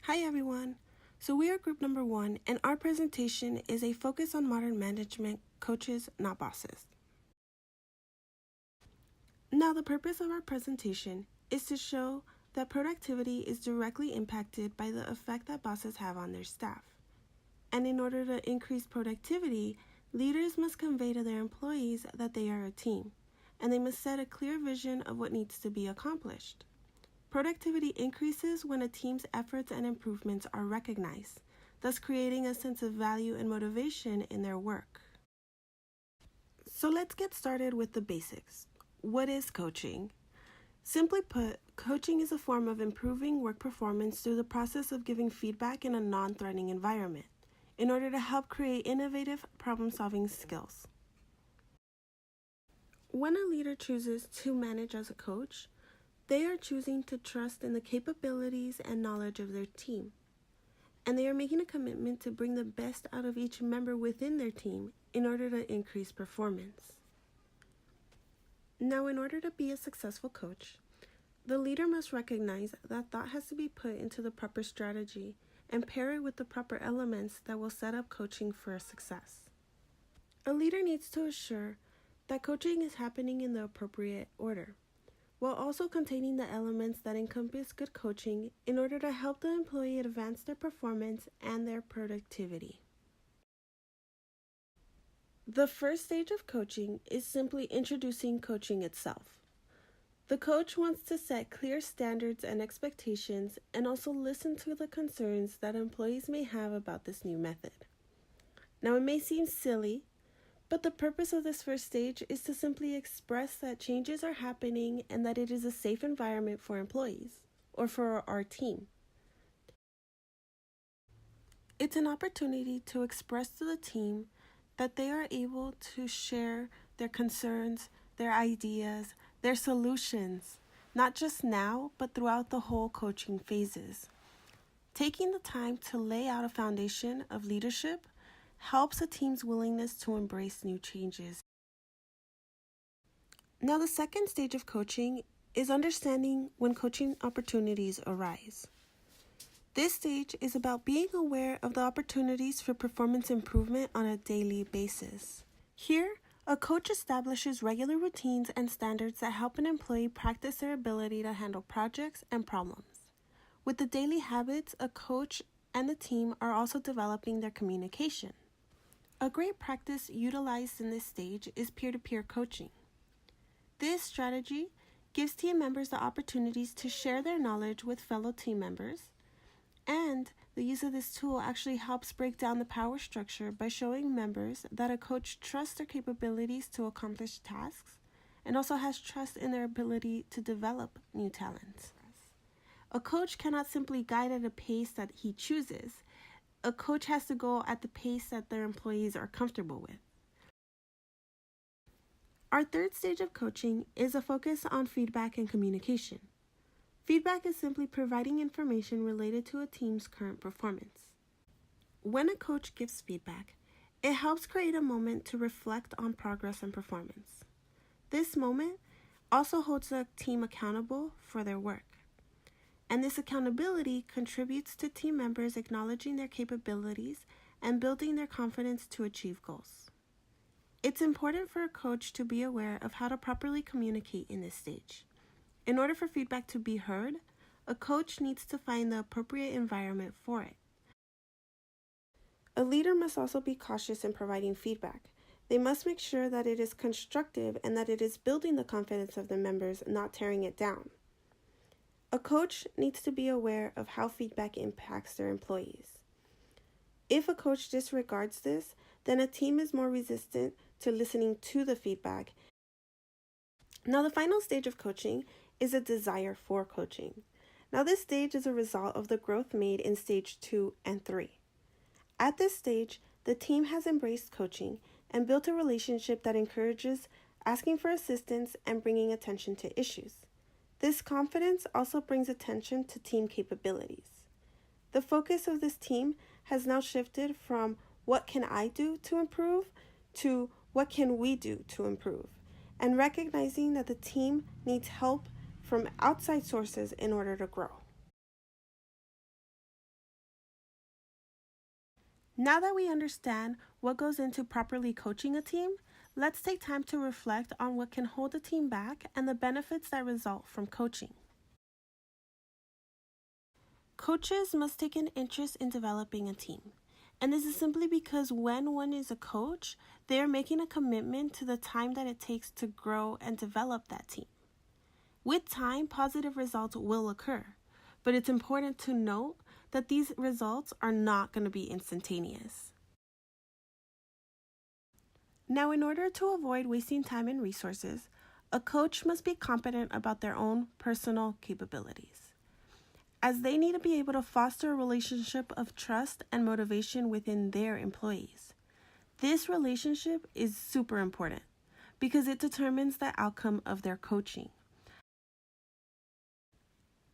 Hi everyone. So we are group number 1 and our presentation is a focus on modern management, coaches, not bosses. Now the purpose of our presentation is to show that productivity is directly impacted by the effect that bosses have on their staff. And in order to increase productivity, leaders must convey to their employees that they are a team, and they must set a clear vision of what needs to be accomplished. Productivity increases when a team's efforts and improvements are recognized, thus creating a sense of value and motivation in their work. So let's get started with the basics. What is coaching? Simply put, coaching is a form of improving work performance through the process of giving feedback in a non-threatening environment in order to help create innovative problem-solving skills. When a leader chooses to manage as a coach, they are choosing to trust in the capabilities and knowledge of their team, and they are making a commitment to bring the best out of each member within their team in order to increase performance. Now, in order to be a successful coach, the leader must recognize that thought has to be put into the proper strategy and pair it with the proper elements that will set up coaching for success. A leader needs to assure that coaching is happening in the appropriate order, while also containing the elements that encompass good coaching in order to help the employee advance their performance and their productivity. The first stage of coaching is simply introducing coaching itself. The coach wants to set clear standards and expectations and also listen to the concerns that employees may have about this new method. Now, it may seem silly, but the purpose of this first stage is to simply express that changes are happening and that it is a safe environment for employees or for our team. It's an opportunity to express to the team that they are able to share their concerns, their ideas, their solutions, not just now, but throughout the whole coaching phases. Taking the time to lay out a foundation of leadership helps a team's willingness to embrace new changes. Now, the second stage of coaching is understanding when coaching opportunities arise. This stage is about being aware of the opportunities for performance improvement on a daily basis. Here, a coach establishes regular routines and standards that help an employee practice their ability to handle projects and problems. With the daily habits, a coach and the team are also developing their communication. A great practice utilized in this stage is peer-to-peer coaching. This strategy gives team members the opportunities to share their knowledge with fellow team members, and the use of this tool actually helps break down the power structure by showing members that a coach trusts their capabilities to accomplish tasks and also has trust in their ability to develop new talents. A coach cannot simply guide at a pace that he chooses. A coach has to go at the pace that their employees are comfortable with. Our third stage of coaching is a focus on feedback and communication. Feedback is simply providing information related to a team's current performance. When a coach gives feedback, it helps create a moment to reflect on progress and performance. This moment also holds the team accountable for their work. And this accountability contributes to team members acknowledging their capabilities and building their confidence to achieve goals. It's important for a coach to be aware of how to properly communicate in this stage. In order for feedback to be heard, a coach needs to find the appropriate environment for it. A leader must also be cautious in providing feedback. They must make sure that it is constructive and that it is building the confidence of the members, not tearing it down. A coach needs to be aware of how feedback impacts their employees. If a coach disregards this, then a team is more resistant to listening to the feedback. Now, the final stage of coaching is a desire for coaching. Now, this stage is a result of the growth made in stage 2 and 3. At this stage, the team has embraced coaching and built a relationship that encourages asking for assistance and bringing attention to issues. This confidence also brings attention to team capabilities. The focus of this team has now shifted from what can I do to improve to what can we do to improve, and recognizing that the team needs help from outside sources in order to grow. Now that we understand what goes into properly coaching a team, let's take time to reflect on what can hold a team back and the benefits that result from coaching. Coaches must take an interest in developing a team. And this is simply because when one is a coach, they are making a commitment to the time that it takes to grow and develop that team. With time, positive results will occur, but it's important to note that these results are not going to be instantaneous. Now, in order to avoid wasting time and resources, a coach must be competent about their own personal capabilities, as they need to be able to foster a relationship of trust and motivation within their employees. This relationship is super important because it determines the outcome of their coaching.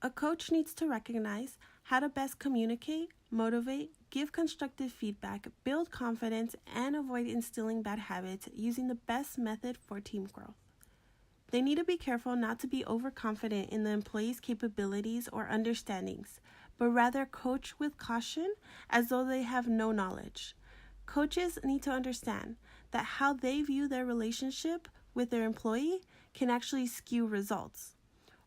A coach needs to recognize how to best communicate, motivate, give constructive feedback, build confidence, and avoid instilling bad habits using the best method for team growth. They need to be careful not to be overconfident in the employee's capabilities or understandings, but rather coach with caution as though they have no knowledge. Coaches need to understand that how they view their relationship with their employee can actually skew results.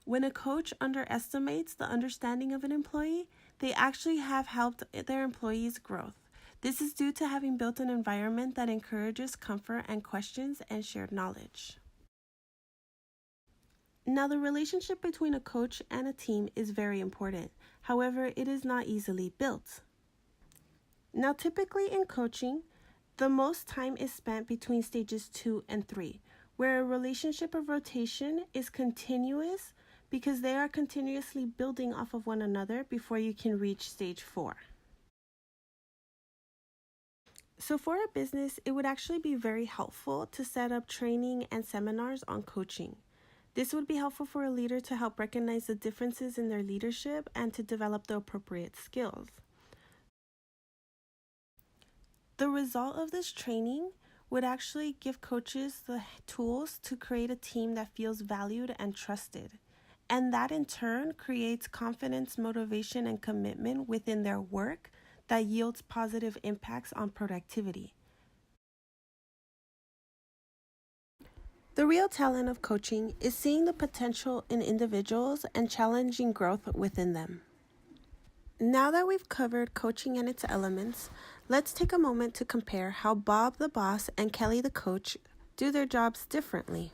When a coach underestimates the understanding of an employee, they actually have helped their employees' growth. This is due to having built an environment that encourages comfort and questions and shared knowledge. Now, the relationship between a coach and a team is very important. However, it is not easily built. Now, typically in coaching, the most time is spent between stages 2 and 3, where a relationship of rotation is continuous because they are continuously building off of one another before you can reach stage 4. So for a business, it would actually be very helpful to set up training and seminars on coaching. This would be helpful for a leader to help recognize the differences in their leadership and to develop the appropriate skills. The result of this training would actually give coaches the tools to create a team that feels valued and trusted. And that in turn creates confidence, motivation, and commitment within their work that yields positive impacts on productivity. The real talent of coaching is seeing the potential in individuals and challenging growth within them. Now that we've covered coaching and its elements, let's take a moment to compare how Bob the boss and Kelly the coach do their jobs differently.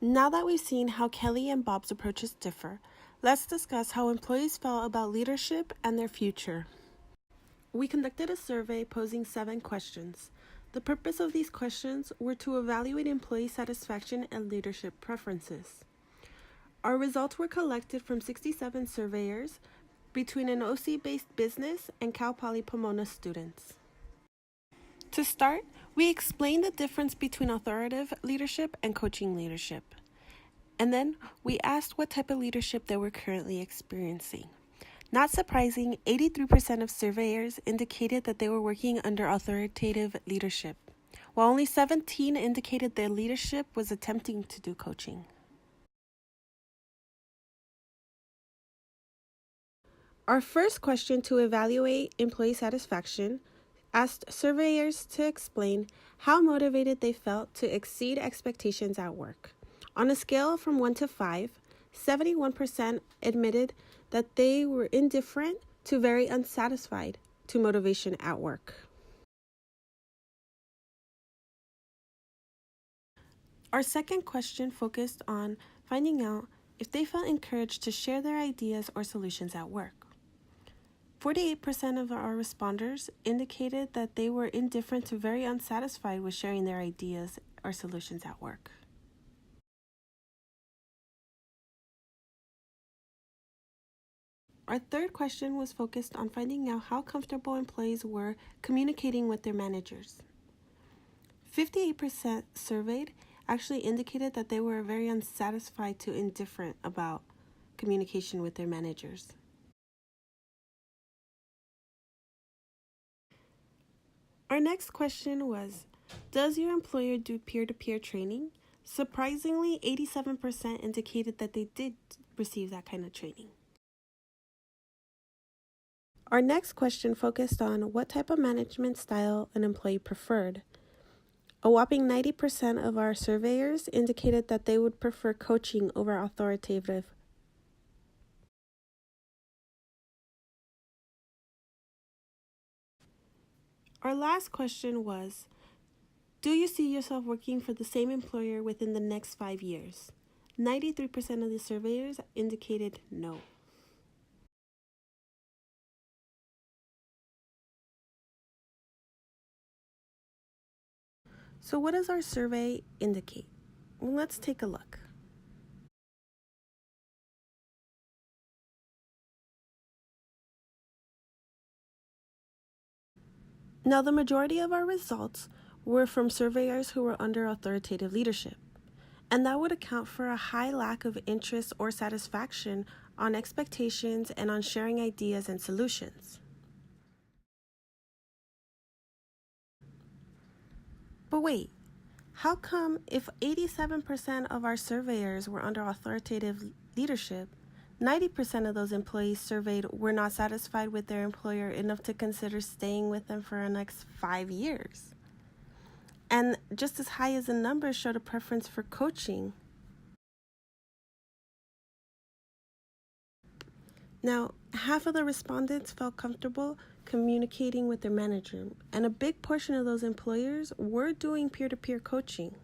Now that we've seen how Kelly and Bob's approaches differ, let's discuss how employees felt about leadership and their future. We conducted a survey posing 7 questions. The purpose of these questions were to evaluate employee satisfaction and leadership preferences. Our results were collected from 67 surveyors between an OC-based business and Cal Poly Pomona students. To start, we explained the difference between authoritative leadership and coaching leadership. And then we asked what type of leadership they were currently experiencing. Not surprising, 83% of surveyors indicated that they were working under authoritative leadership, while only 17% indicated their leadership was attempting to do coaching. Our first question to evaluate employee satisfaction asked surveyors to explain how motivated they felt to exceed expectations at work. On a scale from 1 to 5, 71% admitted that they were indifferent to very unsatisfied to motivation at work. Our second question focused on finding out if they felt encouraged to share their ideas or solutions at work. 48% of our responders indicated that they were indifferent to very unsatisfied with sharing their ideas or solutions at work. Our third question was focused on finding out how comfortable employees were communicating with their managers. 58% surveyed actually indicated that they were very unsatisfied to indifferent about communication with their managers. Our next question was, does your employer do peer-to-peer training? Surprisingly, 87% indicated that they did receive that kind of training. Our next question focused on what type of management style an employee preferred. A whopping 90% of our surveyors indicated that they would prefer coaching over authoritative. Our last question was, do you see yourself working for the same employer within the next 5 years? 93% of the surveyors indicated no. So what does our survey indicate? Well, let's take a look. Now, the majority of our results were from surveyors who were under authoritative leadership, and that would account for a high lack of interest or satisfaction on expectations and on sharing ideas and solutions. But wait, how come if 87% of our surveyors were under authoritative leadership, 90% of those employees surveyed were not satisfied with their employer enough to consider staying with them for the next 5 years? And just as high as the numbers showed a preference for coaching. Now, half of the respondents felt comfortable communicating with their manager, and a big portion of those employers were doing peer-to-peer coaching.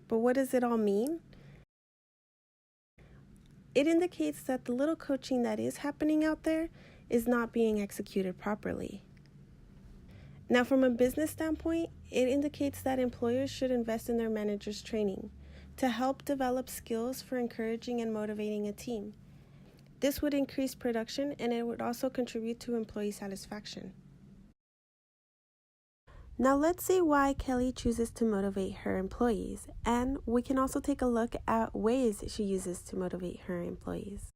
But what does it all mean? It indicates that the little coaching that is happening out there is not being executed properly. Now, from a business standpoint, it indicates that employers should invest in their managers' training to help develop skills for encouraging and motivating a team. This would increase production, and it would also contribute to employee satisfaction. Now let's see why Kelly chooses to motivate her employees, and we can also take a look at ways she uses to motivate her employees.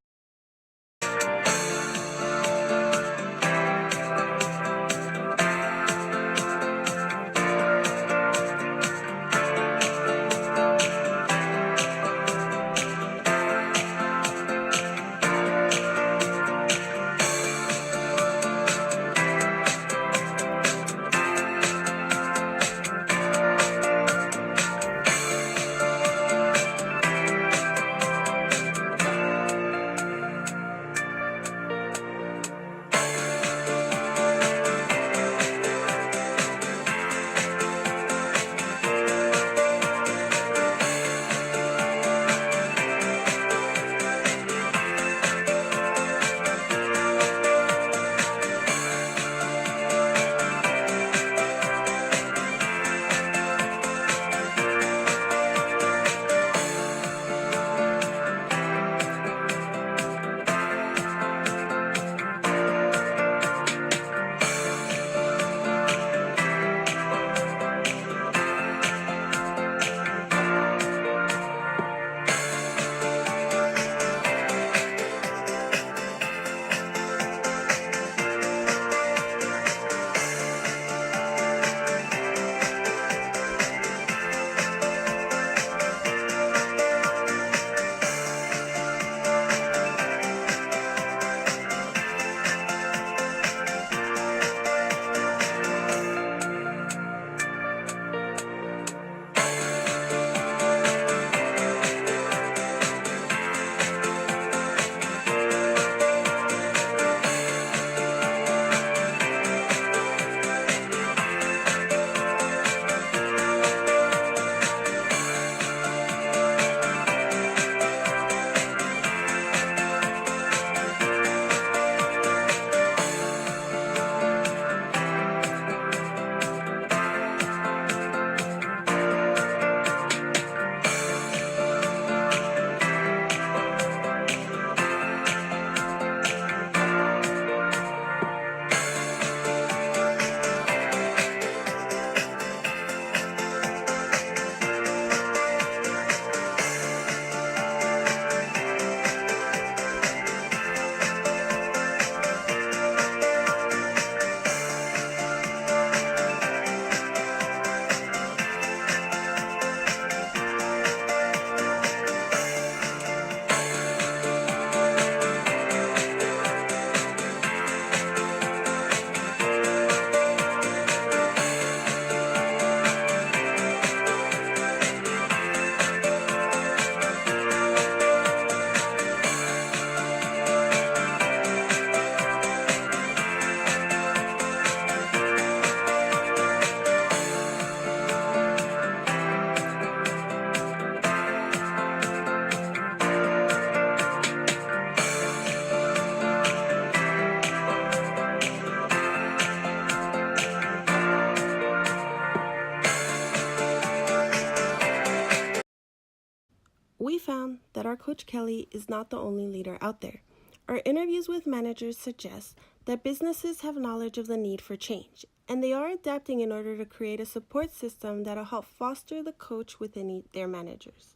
We found that our Coach Kelly is not the only leader out there. Our interviews with managers suggest that businesses have knowledge of the need for change, and they are adapting in order to create a support system that will help foster the coach within their managers.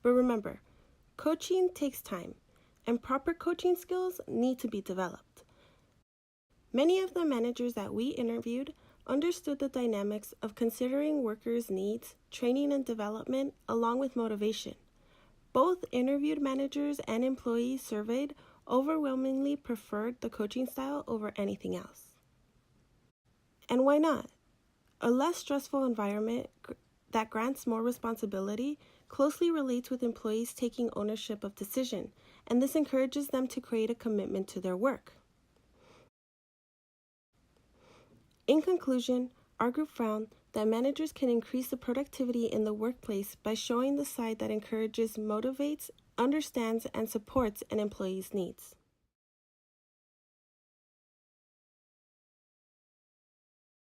But remember, coaching takes time, and proper coaching skills need to be developed. Many of the managers that we interviewed understood the dynamics of considering workers' needs, training and development, along with motivation. Both interviewed managers and employees surveyed overwhelmingly preferred the coaching style over anything else. And why not? A less stressful environment that grants more responsibility closely relates with employees taking ownership of decision, and this encourages them to create a commitment to their work. In conclusion, our group found that managers can increase the productivity in the workplace by showing the side that encourages, motivates, understands, and supports an employee's needs.